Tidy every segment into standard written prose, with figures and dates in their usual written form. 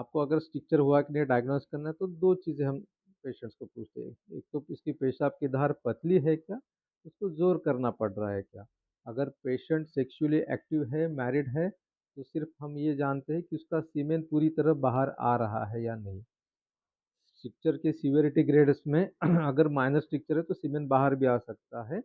आपको अगर स्ट्रक्चर हुआ कि नहीं डायग्नोस करना है तो 2 चीज़ें हम पेशेंट्स को पूछते हैं। एक तो इसकी पेशाब की धार पतली है क्या? उसको ज़ोर करना पड़ रहा है क्या? अगर पेशेंट सेक्सुअली एक्टिव है, मैरिड है, तो सिर्फ़ हम ये जानते हैं कि उसका सीमेन पूरी तरह बाहर आ रहा है या नहीं। स्ट्रक्चर के सीवियरिटी ग्रेड्स में अगर माइनर स्ट्रक्चर है तो सीमेन बाहर भी आ सकता है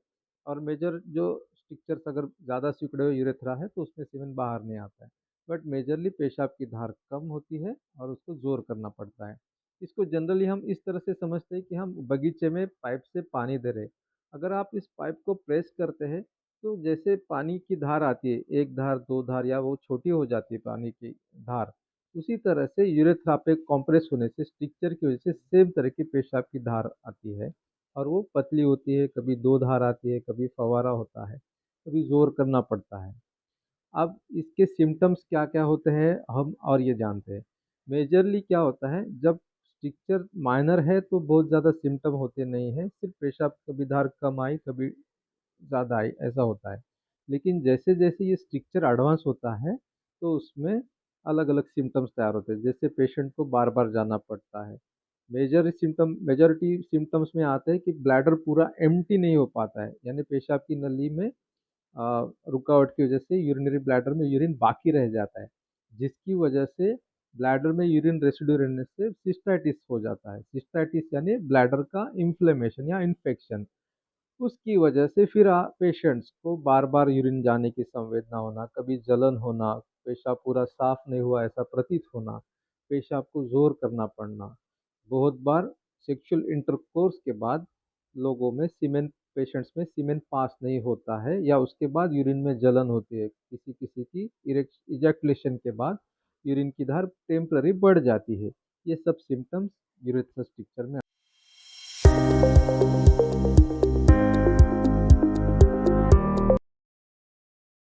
और मेजर जो स्ट्रक्चर्स अगर ज़्यादा सिकुड़े हुए यूरेथ्रा है तो उसमें सीमेन बाहर नहीं आता है। बट मेजरली पेशाब की धार कम होती है और उसको ज़ोर करना पड़ता है। इसको जनरली हम इस तरह से समझते हैं कि हम बगीचे में पाइप से पानी दे रहे हैं। अगर आप इस पाइप को प्रेस करते हैं तो जैसे पानी की धार आती है, 1 धार, 2 धार या वो छोटी हो जाती है पानी की धार, उसी तरह से यूरेथ्रा पे कंप्रेस होने से स्ट्रक्चर की वजह से सेम तरह की पेशाब की धार आती है और वो पतली होती है, कभी 2 धार आती है, कभी फव्वारा होता है, कभी ज़ोर करना पड़ता है। अब इसके सिम्पटम्स क्या-क्या होते हैं हम और ये जानते हैं। मेजरली क्या होता है जब स्ट्रक्चर माइनर है तो बहुत ज़्यादा सिम्पटम होते नहीं हैं, सिर्फ पेशाब कभी धार कम आई, कभी ज़्यादा आई, ऐसा होता है। लेकिन जैसे-जैसे ये स्ट्रक्चर एडवांस होता है, तो उसमें अलग-अलग सिम्पटम्स तैयार होते हैं। जैसे पेशेंट को बार-बार जाना पड़ता है। मेजॉरिटी सिम्पटम्स में आते हैं कि ब्लैडर पूरा एम्प्टी नहीं हो पाता है, यानी पेशाब की नली में रुकावट की वजह से यूरिनरी ब्लैडर में यूरिन बाकी रह जाता है, जिसकी वजह से ब्लैडर में यूरिन रेसिड्यू रहने से सिस्टाइटिस हो जाता है। सिस्टाइटिस यानी ब्लैडर का इन्फ्लेमेशन या इन्फेक्शन। उसकी वजह से फिर पेशेंट्स को बार-बार यूरिन जाने की संवेदना होना, कभी जलन होना, पेशाब पूरा साफ नहीं हुआ ऐसा प्रतीत होना, पेशाब को ज़ोर करना पड़ना। बहुत बार सेक्सुअल इंटरकोर्स के बाद लोगों में सीमेन पेशेंट्स में सीमेन पास नहीं होता है या उसके बाद यूरिन में जलन होती है। किसी-किसी की इजैकुलेशन के बाद यूरिन की धार टेम्पररी बढ़ जाती है। ये सब सिम्पटम्स यूरेथ्रस स्ट्रक्चर में